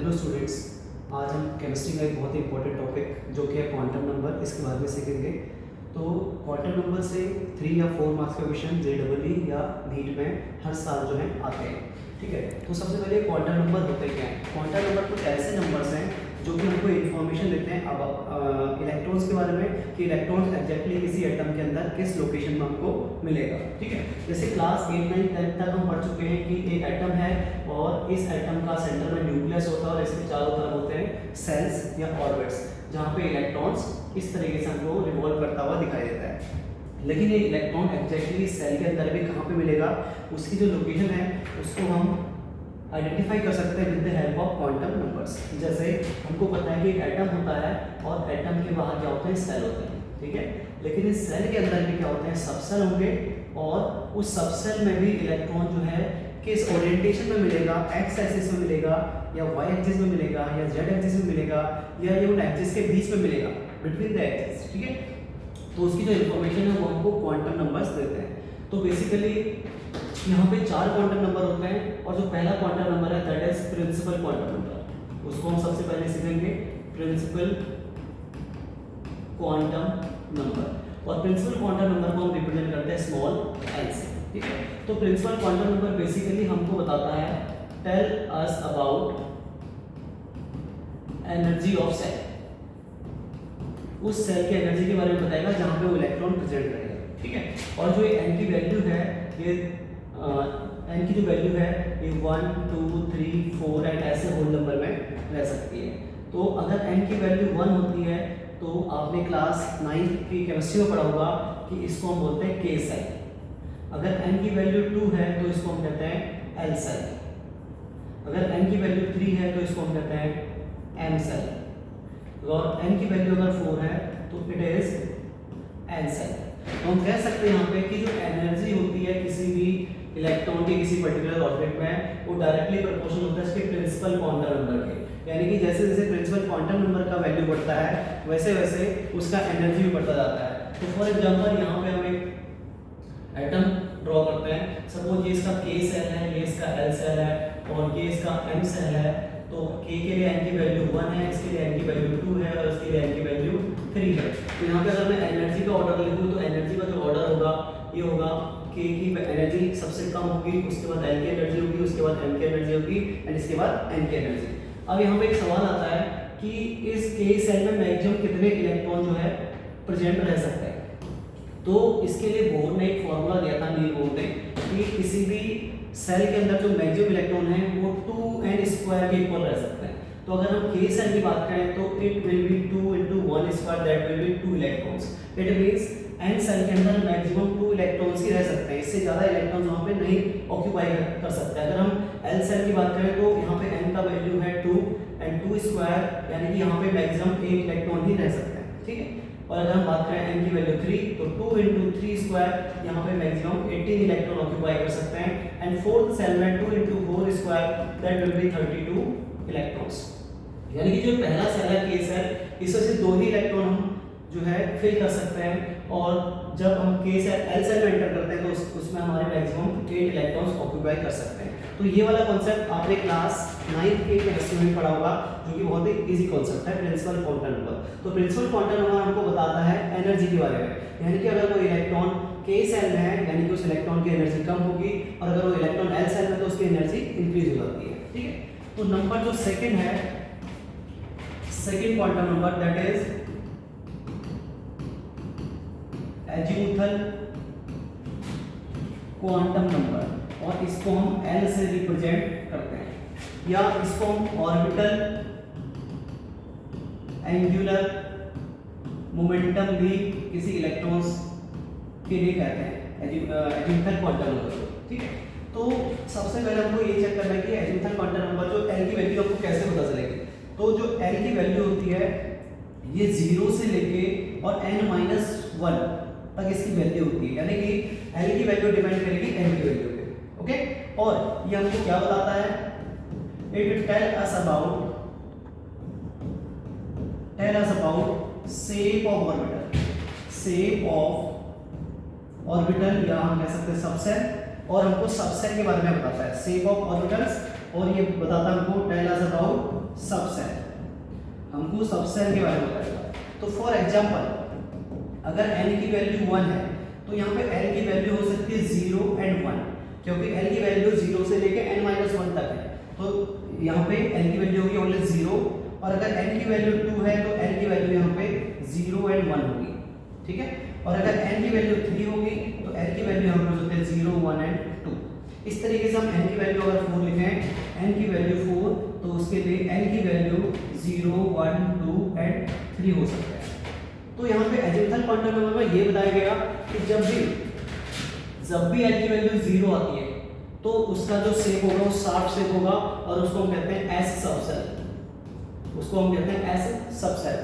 Hello students, आज हम chemistry का एक बहुत ही इंपॉर्टेंट टॉपिक जो कि है क्वांटम नंबर, इसके बारे में सीखेंगे। तो क्वांटम नंबर से 3 या 4 मार्क्स का क्वेश्चन JEE या नीट में हर साल जो है आते हैं। ठीक है, तो सबसे पहले क्वांटम नंबर होते क्या हैं? क्वांटम नंबर कुछ ऐसे नंबर्स हैं जो कि हमको इन्फॉर्मेशन देते हैं अब इलेक्ट्रॉन्स के बारे में कि इलेक्ट्रॉन्स एग्जैक्टली किसी एटम के अंदर किस लोकेशन में हमको मिलेगा। ठीक है, जैसे क्लास 8, 9, 10 तक हम पढ़ चुके हैं कि एक एटम है और इस एटम का सेंटर में न्यूक्लियस होता है और इसके चारों तरफ होते हैं सेल्स या ऑर्बिट्स, जहाँ पे इलेक्ट्रॉन्स इस तरीके से हमको रिवॉल्व करता हुआ दिखाई देता है। लेकिन ये इलेक्ट्रॉन एग्जैक्टली सेल के अंदर भी कहाँ पे मिलेगा, उसकी जो लोकेशन है उसको हम आइडेंटिफाई कर सकते हैं with the help of quantum numbers. जैसे हमको पता है कि एक एटम होता है और एटम के बाहर क्या होते हैं, सेल होते हैं। ठीक है, लेकिन इस सेल के अंदर भी क्या होते हैं, सबसेल होंगे और उस सबसेल में भी इलेक्ट्रॉन जो है किस ओरिएंटेशन में मिलेगा, एक्स एक्सिस में मिलेगा या वाई एक्सिस में मिलेगा या जेड एक्सिस में मिलेगा या ये उन एक्सिस के बीच में मिलेगा, बिटवीन द एक्सिस। ठीक है, तो उसकी जो इन्फॉर्मेशन है वो हमको क्वांटम नंबर्स देते हैं। तो बेसिकली यहाँ पे 4 क्वांटम नंबर होते हैं और जो पहला क्वांटम नंबर है that is principal quantum number, उसको हम सबसे पहले सीखेंगे प्रिंसिपल क्वांटम नंबर। और प्रिंसिपल क्वांटम नंबर को हम रिप्रेजेंट करते हैं स्मॉल एल से। ठीक है, तो प्रिंसिपल क्वांटम नंबर बेसिकली हमको बताता है tell us about energy of cell, उस सेल की एनर्जी के बारे में बताएगा जहां पे वो इलेक्ट्रॉन प्रेजेंट रहेगा। ठीक है, और जो एन की वैल्यू है, ये एन की जो वैल्यू है ये 1, 2, 3, 4 एंड ऐसे होल नंबर में रह सकती है। तो अगर एन की वैल्यू 1 होती है तो आपने क्लास 9 की केमिस्ट्री में पढ़ा होगा कि इसको हम बोलते हैं के सेल। अगर एन की वैल्यू 2 है तो इसको हम कहते हैं एल सेल। अगर एन की वैल्यू 3 है तो इसको हम कहते हैं एम सेल। और एन की वैल्यू अगर 4 है तो इट इज एन सेल। तो हम कह सकते हैं यहाँ पे कि जो एनर्जी होती है किसी भी इलेक्ट्रॉन के किसी पर्टिकुलर ऑर्बिट में वो डायरेक्टली प्रोपोर्शनल होता है इसके प्रिंसिपल क्वांटम नंबर के। यानी कि जैसे जैसे प्रिंसिपल क्वांटम नंबर का वैल्यू बढ़ता है वैसे वैसे उसका एनर्जी भी बढ़ता जाता है। तो फॉर एग्जांपल यहाँ पे हम एक एटम ड्रॉ करते हैं, सपोज ये इसका के सेल है, ये इसका एल सेल है और ये इसका एम सेल है। तो के लिए एन की वैल्यू 1 है, इसके लिए एन की वैल्यू 2 है और इसके लिए एन की वैल्यू 3 है। तो यहाँ पे अगर मैं एनर्जी का ऑर्डर लिखूँ तो एनर्जी का जो ऑर्डर होगा ये होगा के की एनर्जी सबसे कम होगी, उसके बाद एल की एनर्जी होगी, उसके बाद एम की एनर्जी होगी एंड इसके बाद एन की एनर्जी। अब यहाँ पे एक सवाल आता है कि इस के सेल में मैक्सिमम कितने इलेक्ट्रॉन जो है प्रेजेंट रह सकते हैं। तो इसके लिए बोर ने एक फॉर्मूला दिया था, नील बोर ने, कि किसी भी सेल के अंदर जो मैक्सिमम इलेक्ट्रॉन है वो 2n² के इक्वल रह सकते हैं। तो अगर हम के सेल की बात करें तो it will be 2 × 1² that will be 2 electrons. It means n cell के अंदर मैक्सिमम 2 इलेक्ट्रॉन्स ही रह सकते हैं, इससे ज़्यादा इलेक्ट्रॉन्स वहाँ पे नहीं ऑक्यूपाई कर सकते। अगर हम l सेल की बात करें तो यहाँ पे n का वैल्यू है 2 एंड 2² यानी कि यहाँ पे मैक्सिमम 1 इलेक्ट्रॉन ही रह सकते हैं। ठीक है, और अगर हम बात करें n की वैल्यू 3 तो 2 × 3² यहाँ पे मैक्सिमम 18 इलेक्ट्रॉन ऑक्यूपाई कर सकते हैं एंड फोर्थ सेल में 2 × 4² दैट विल बी 32 इलेक्ट्रॉन्स। यानी कि जो पहला सेल है के सेल, इसमें से 2 ही इलेक्ट्रॉन हम जो है फिल कर सकते हैं और जब हम के सेल एल सेल में एंटर करते हैं तो उसमें हमारे मैक्सिमम 8 इलेक्ट्रॉन्स ऑक्यूपाई कर सकते हैं। तो ये वाला कॉन्सेप्ट आपने क्लास 9 के केमिस्ट्री में पढ़ा होगा जो कि बहुत ही इजी कॉन्सेप्ट है, प्रिंसिपल क्वांटम नंबर। तो प्रिंसिपल क्वांटम नंबर हमको बताता है एनर्जी के बारे में, यानी कि अगर कोई इलेक्ट्रॉन के सेल में है यानी कि उस इलेक्ट्रॉन की एनर्जी कम होगी और अगर वो इलेक्ट्रॉन एल सेल में तो उसकी एनर्जी इंक्रीज हो जाती है। ठीक है, तो नंबर जो सेकंड है, second quantum number that is azimuthal quantum number और इसको हम L से रिप्रेजेंट करते हैं या इसको हम ऑर्बिटल एंगुलर मोमेंटम भी किसी इलेक्ट्रॉन्स के लिए कहते हैं एजीमुथल क्वांटम नंबर। ठीक है, तो सबसे पहले हमको ये चेक करना है कि एजीमुथल क्वांटम नंबर जो L की वैल्यू आपको कैसे पता चलेगी। तो जो L की वैल्यू होती है ये 0 से लेके और n-1 तक इसकी वैल्यू होती है, यानी कि L की वैल्यू डिपेंड करेगी n की वैल्यू पे। ओके, और ये हमको क्या बताता है, it tell us about shape of orbital, shape of orbital या हम कह सकते हैं सबसेल, और हमको सबसेल के बारे में बताता है शेप ऑफ ऑर्बिटल्स और ये बताता हमको tell us about to subshell के बारे में बताएगा। तो फॉर एग्जांपल अगर n की वैल्यू 1 है तो यहाँ पे l की वैल्यू हो सकती है 0 एंड 1, क्योंकि l की वैल्यू 0 से लेके n-1 तक है, तो यहाँ पे l की वैल्यू होगी ओनली 0, और अगर n की वैल्यू 2 है तो l की वैल्यू यहाँ पे 0 एंड 1 होगी, ठीक है। और अगर n की वैल्यू 3 होगी तो l की वैल्यू यहाँ पे हो सकती है 0, 1 एंड 2। इस तरीके से हम n की वैल्यू अगर 4 लिखें, n की वैल्यू 4, तो उसके लिए n की वैल्यू 0, 1, 2 एंड 3 हो सकता है। तो यहाँ पे एजिमुथल क्वांटम नंबर में ये बताया गया कि जब भी l की वैल्यू 0 आती है तो उसका जो शेप होगा वो शार्प शेप होगा, और उसको हम कहते हैं एस सबसेल, उसको हम कहते हैं एस सबसेल।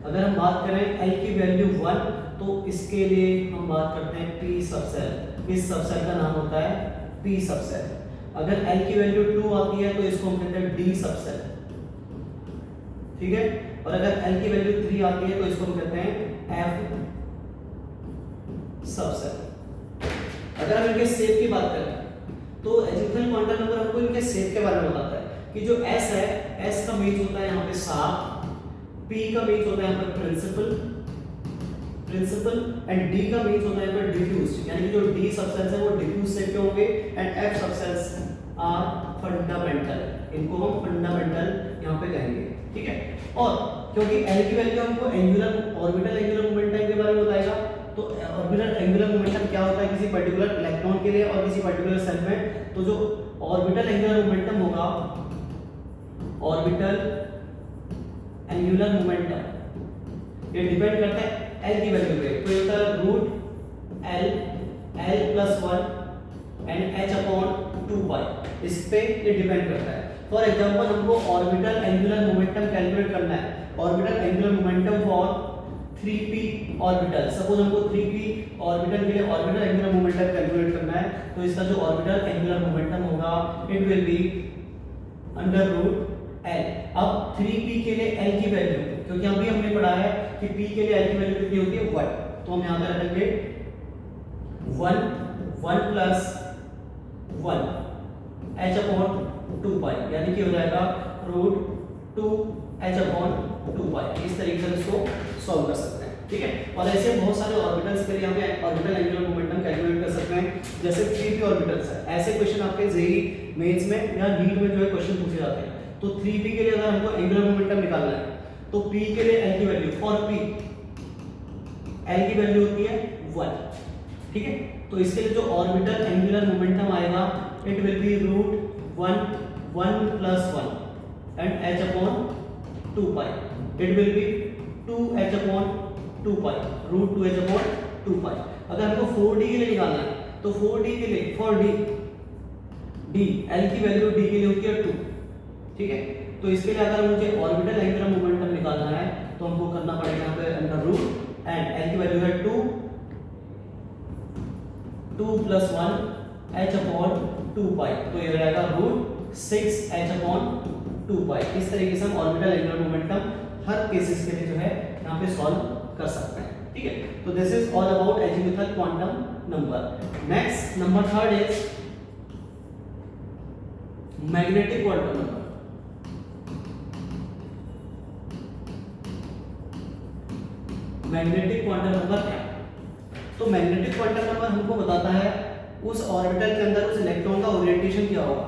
अगर हम बात करें l की वैल्यू 1 तो इसके लिए हम बात करते हैं p सबसेल, इस सबसेल का नाम होता है p सबसेल। अगर l की वैल्यू 2 आती है तो इसको हम कहते हैं d सबसेल, ठीक है। और अगर l की वैल्यू 3 आती है तो इसको हम कहते हैं f सबसेल। अगर हम इनके शेप की बात करें तो एजिमुथल क्वांटम नंबर हमको इनके शेप के बारे में बताता है कि जो s है, s का मीन्स होता है यहाँ पे शार्प, p का मीन्स होता है यहाँ पे प्रिंसिपल एंड d का मीन्स होता है यहाँ पे डिफ्यूज, यानी कि जो d सबसेल्स है वो डिफ्यूज शेप के होंगे, and f subshells are fundamental, इनको हम फंडामेंटल यहाँ पे कहेंगे, ठीक है। और क्योंकि l की वैल्यू हमको एंगुलर ऑर्बिटल एंगुलर मोमेंटम के बारे में बताएगा, तो ऑर्बिटल एंगुलर मोमेंटम क्या होता है किसी पर्टिकुलर इलेक्ट्रॉन के लिए और किसी पर्टिकुलर सेल में, तो जो ऑर्बिटल एंगुलर मोमेंटम होगा, ऑर्बिटल एंगुलर मोमेंटम ये डिपेंड करता है l की वैल्यू पे, तो ये होता है root l plus 1 and h upon 2 इस पे ये डिपेंड करता है। फॉर एग्जांपल हमको ऑर्बिटल एंगुलर मोमेंटम कैलकुलेट करना है, orbital angular momentum for 3p orbital, suppose हमको 3p ऑर्बिटल के लिए ऑर्बिटल एंगुलर मोमेंटम कैलकुलेट करना है, तो इसका जो ऑर्बिटल एंगुलर मोमेंटम होगा it will be under root l। अब 3p के लिए l की वैल्यू, क्योंकि अभी हमने पढ़ा है कि p के लिए l की वैल्यू कितनी होती है 1, तो हम यहाँ पे रखेंगे 1 प्लस 1 h अपॉन 2 पाई, यानी कि हो जाएगा रूट 2 h अपॉन 2 पाई। इस तरीके से इसको सॉल्व कर सकते हैं, ठीक है। और ऐसे बहुत सारे ऑर्बिटल्स के लिए हम ऑर्बिटल एंगुलर मोमेंटम कैलकुलेट कर सकते हैं, जैसे 3p ऑर्बिटल्स है। ऐसे क्वेश्चन आपके जेईई मेंस में या नीट में जो है क्वेश्चन पूछे जाते हैं। तो 3p के लिए अगर हमको एंगुलर मोमेंटम निकालना है तो p के लिए l की वैल्यू, फॉर p l की वैल्यू होती है 1, ठीक है। तो इसके लिए जो ऑर्बिटल एंगुलर मोमेंटम आएगा it will be root 1 plus 1 and h upon 2 pi, it will be 2h upon 2 pi, root 2h upon 2 pi. अगर हमको 4d के लिए निकालना है तो 4d के लिए, फॉर d l की वैल्यू d के लिए होती है 2, ठीक है। तो इसके लिए अगर मुझे ऑर्बिटल एंगुलर मोमेंटम निकालना है तो हमको करना पड़ेगा यहाँ पे अंडर रूट एंड l की वैल्यू है 2 प्लस 1 h अपॉन 2 पाई, तो ये रहेगा रूट 6h अपॉन 2 पाई। इस तरीके से हम ऑर्बिटल एंगुलर मोमेंटम हर केसेस के लिए जो है यहाँ पे सॉल्व कर सकते हैं, ठीक है। तो this is all about azimuthal quantum number. Next number third is magnetic quantum number. Magnetic quantum number क्या है? तो मैग्नेटिक क्वांटम नंबर हमको बताता है उस ऑर्बिटल के अंदर उस इलेक्ट्रॉन का ओरिएंटेशन क्या होगा,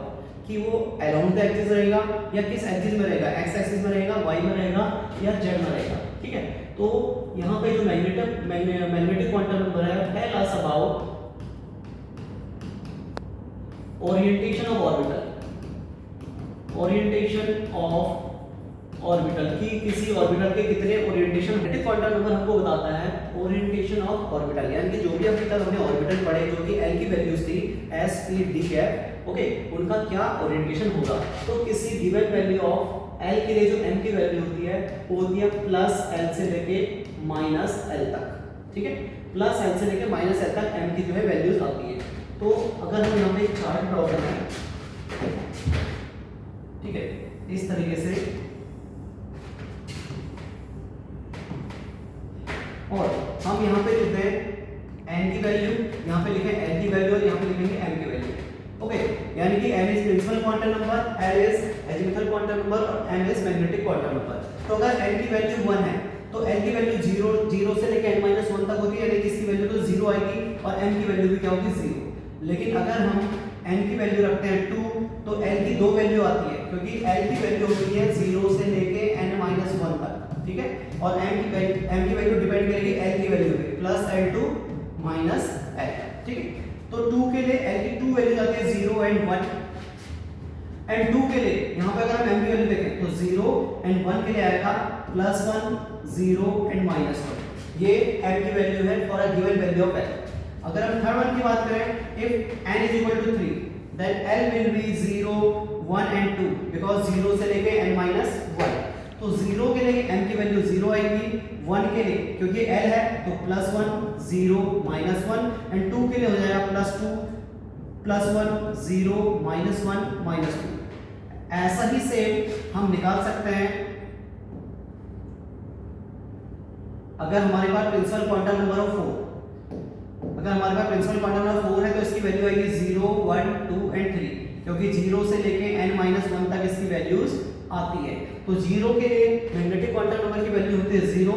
कि वो अलोंग द एक्सिस रहेगा या किस एक्सिस में रहेगा, एक्स एक्सिस में रहेगा, वाई में रहेगा या जेड में रहेगा, ठीक है। तो यहाँ पे जो मैग्नेटिक क्वांटम नंबर है tell us about orientation of orbital, orientation of orbital की किसी ऑर्बिटल के कितने ओरिएंटेशन। मैग्नेटिक क्वांटम नंबर हमको बताता है ओरिएंटेशन ऑफ ऑर्बिटल, यानी कि जो भी अभी तक हमने ऑर्बिटल पढ़े जो कि l की वैल्यूज थी s p d cap, okay, उनका क्या ओरिएंटेशन होगा। तो किसी गिवन वैल्यू ऑफ l के लिए जो m की वैल्यू होती है वो होती है प्लस l से लेके माइनस l तक, ठीक है। प्लस l से लेके माइनस l तक m की जो है वैल्यूज आती है। तो अगर हम यहाँ पे एक चार्ट ड्रॉ करें, ठीक है, इस तरीके से, और हम यहाँ पे लिखते हैं n की वैल्यू, यहाँ पे लिखें l की वैल्यू और यहाँ पे लिखेंगे m की वैल्यू, ओके। यानी कि n is principal quantum number, L is azimuthal quantum number और M is magnetic quantum number. तो अगर N की वैल्यू 1 है तो L की वैल्यू 0 से लेकर n-1 तक होती है, यानी कि इसकी वैल्यू तो 0 आएगी और M की वैल्यू भी क्या होगी 0। लेकिन अगर हम N की वैल्यू रखते हैं 2 तो L की दो वैल्यू आती है, क्योंकि L की वैल्यू होती है 0 से लेके n-1 तक, ठीक है, और M की वैल्यू डिपेंड करेगी L की वैल्यू पे, प्लस L2 माइनस L, ठीक है। तो 2 के लिए L की 2 वैल्यू आती है 0 एंड 1, एंड 2 के लिए यहाँ पे अगर हम M की वैल्यू देखें तो 0 एंड 1 के लिए आएगा +1 0 एंड -1। ये M की वैल्यू है for a given value of L। अगर हम थर्ड वन की बात करें, if n is equal to 3 then L will be 0 1 and 2 because 0 से लेके n-1। तो 0 के लिए M की वैल्यू 0 आएगी, 1 के लिए क्योंकि L है तो +1 0 -1 एंड 2 के लिए हो जाएगा +2 +1 0 -1 -2। ऐसा ही सेम हम निकाल सकते हैं अगर हमारे पास प्रिंसिपल क्वांटम नंबर हो 4। अगर हमारे पास प्रिंसिपल क्वांटम नंबर 4 है तो इसकी वैल्यू आएगी 0 1 2 एंड 3, क्योंकि 0 से लेके n-1 तक इसकी वैल्यूज आती है। तो 0 के लिए मैग्नेटिक क्वांटम नंबर की वैल्यू होती है 0,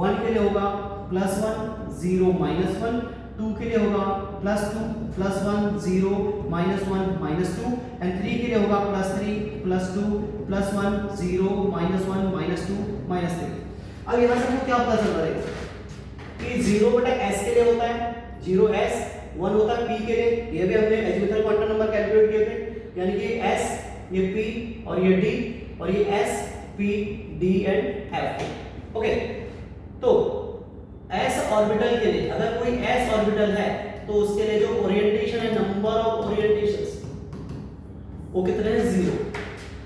1 के लिए होगा +1 0 -1, 2 के लिए होगा +2 +1 0 -1 -2 एंड 3 के लिए होगा +3 +2 +1 0 -1 -2 -3। अब यहाँ से हमको क्या पता चल रहा है कि 0 बटा s के लिए होता है 0s, 1 होता है p के लिए, ये भी हमने एजीमुथल क्वांटम नंबर कैलकुलेट किए थे, यानी कि s ये p और ये d और ये s p d and f। Okay, तो s ऑर्बिटल के लिए अगर कोई s ऑर्बिटल है तो उसके लिए जो ओरिएंटेशन है, नंबर ऑफ ओरिएंटेशंस वो कितने हैं 0।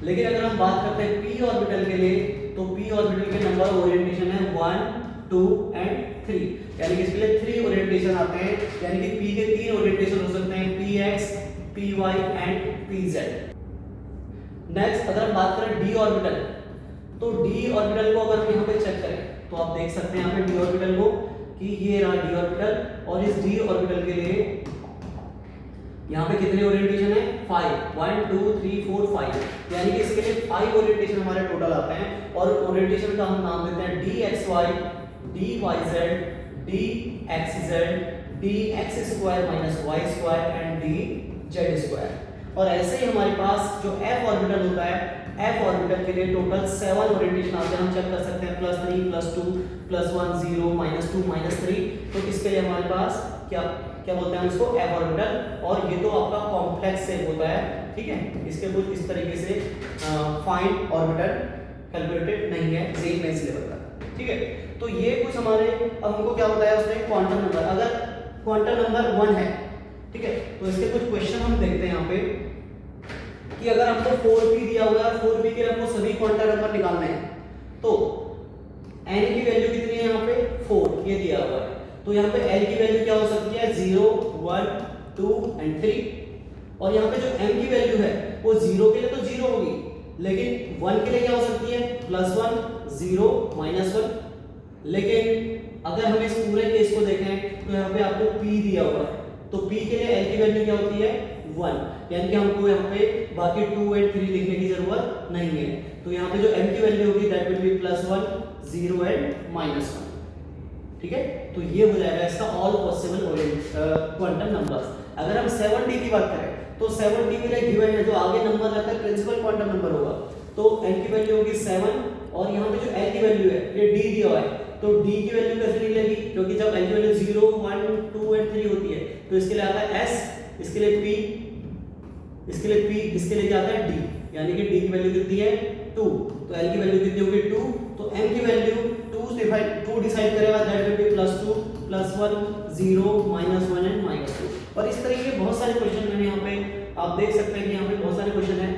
लेकिन अगर हम बात करते हैं p ऑर्बिटल के लिए तो p ऑर्बिटल के नंबर ऑफ ओरिएंटेशन है 1 2 एंड 3, यानी कि इसके लिए 3 ओरिएंटेशन आते हैं, यानी कि p के 3 ओरिएंटेशन हो सकते हैं px py and pz। Next अगर हम बात करें d ऑर्बिटल, तो d ऑर्बिटल को अगर हम यहाँ पे चेक करें तो आप देख सकते हैं यहाँ पे d ऑर्बिटल को कि ये रहा d ऑर्बिटल, और इस d ऑर्बिटल के लिए यहाँ पे कितने ओरिएंटेशन है 5 1 2 3 4 5, यानी कि इसके लिए 5 ओरिएंटेशन हमारे टोटल आते हैं, और ओरिएंटेशन का हम नाम देते हैं dxy dyz dxz dx² -y² and dz²। और ऐसे ही हमारे पास जो f ऑर्बिटल होता है, f ऑर्बिटल के लिए टोटल 7 ओरिएंटेशन आते हैं, हम चेक कर सकते हैं +3 +2 +1 0 -2 -3। तो इसके लिए हमारे पास क्या बोलते हैं इसको f ऑर्बिटल, और ये तो आपका कॉम्प्लेक्स शेप होता है, ठीक है, इसके कुछ इस तरीके से फाइन ऑर्बिटल कैलकुलेटेड नहीं है सेम बेस लेवल का, ठीक है। तो ये कुछ हमारे, अब हमको क्या बताया उसने क्वांटम नंबर, अगर क्वांटम नंबर 1 है, ठीक है, तो इसके कुछ क्वेश्चन हम देखते हैं यहाँ पे कि अगर हमको 4p दिया हुआ है, 4p के लिए हमको सभी क्वांटम नंबर निकालने हैं, तो n की वैल्यू कितनी है यहाँ पे 4, ये दिया हुआ है, तो यहाँ पे l की वैल्यू क्या हो सकती है 0 1 2 एंड 3, और यहाँ पे जो m की वैल्यू है वो 0 के लिए तो 0 होगी, लेकिन 1 के लिए क्या हो सकती है +1 0 -1। लेकिन अगर हम इस पूरे केस को देखें तो यहाँ पे आपको p दिया हुआ है, तो p के लिए l की वैल्यू क्या होती है 1, यानी कि हमको यहाँ पे बाकी 2 एंड 3 लिखने की जरूरत नहीं है। तो यहाँ पे जो m की वैल्यू होगी दैट विल बी +1 0 एंड -1, ठीक है। तो ये हो जाएगा इसका ऑल पॉसिबल क्वांटम नंबर्स। अगर हम 7d की बात करें तो 7d के लिए गिवन है जो आगे नंबर रहता है प्रिंसिपल क्वांटम नंबर होगा, तो n की वैल्यू होगी 7, और यहाँ पे जो l की वैल्यू है ये d दिया हुआ है, तो d की वैल्यू कैसे निकलेगी, क्योंकि जब l की वैल्यू 0 1 2 एंड 3 होती है तो इसके लिए आता है s, इसके लिए p, इसके लिए p, इसके लिए क्या आता है d, यानी कि d की वैल्यू कितनी है 2, तो l की वैल्यू कितनी होगी 2, तो m की वैल्यू 2 डिसाइड करेगा दैट विल बी +2 +1 0 -1 एंड -2। और इस तरीके के बहुत सारे क्वेश्चन मैंने यहाँ पे आप देख सकते हैं कि यहाँ पे बहुत सारे क्वेश्चन हैं।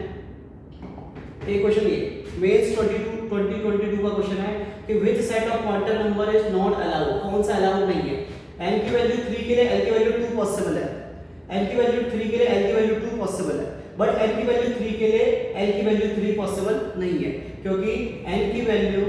एक क्वेश्चन ये मेंस 2022 का क्वेश्चन है कि which set of quantum number is not allowed, कौन सा अलाउड नहीं है। n की वैल्यू 3 के लिए l की वैल्यू 2 पॉसिबल है, n की वैल्यू 3 के लिए l की वैल्यू 2 पॉसिबल है, बट n की वैल्यू 3 के लिए l की वैल्यू 3 पॉसिबल नहीं है, क्योंकि n की वैल्यू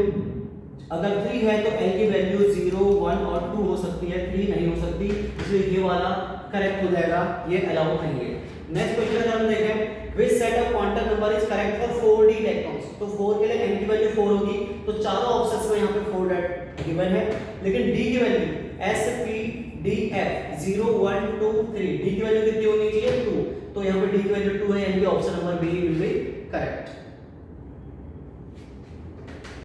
अगर 3 है तो l की वैल्यू 0 1 और 2 हो सकती है, 3 नहीं हो सकती, इसलिए ये वाला करेक्ट हो जाएगा, ये अलाउड नहीं है। नेक्स्ट क्वेश्चन अगर हम देखें which set of quantum number is correct for 4d electrons. तो 4 के लिए n की वैल्यू 4 होगी, तो चारों ऑप्शंस में यहाँ पे 4 गिवन है। लेकिन d की value s p d f 0 1 2 3 d की वैल्यू कितनी होनी चाहिए 2, तो यहाँ पे d की वैल्यू 2 है, यानी कि option number B will be correct.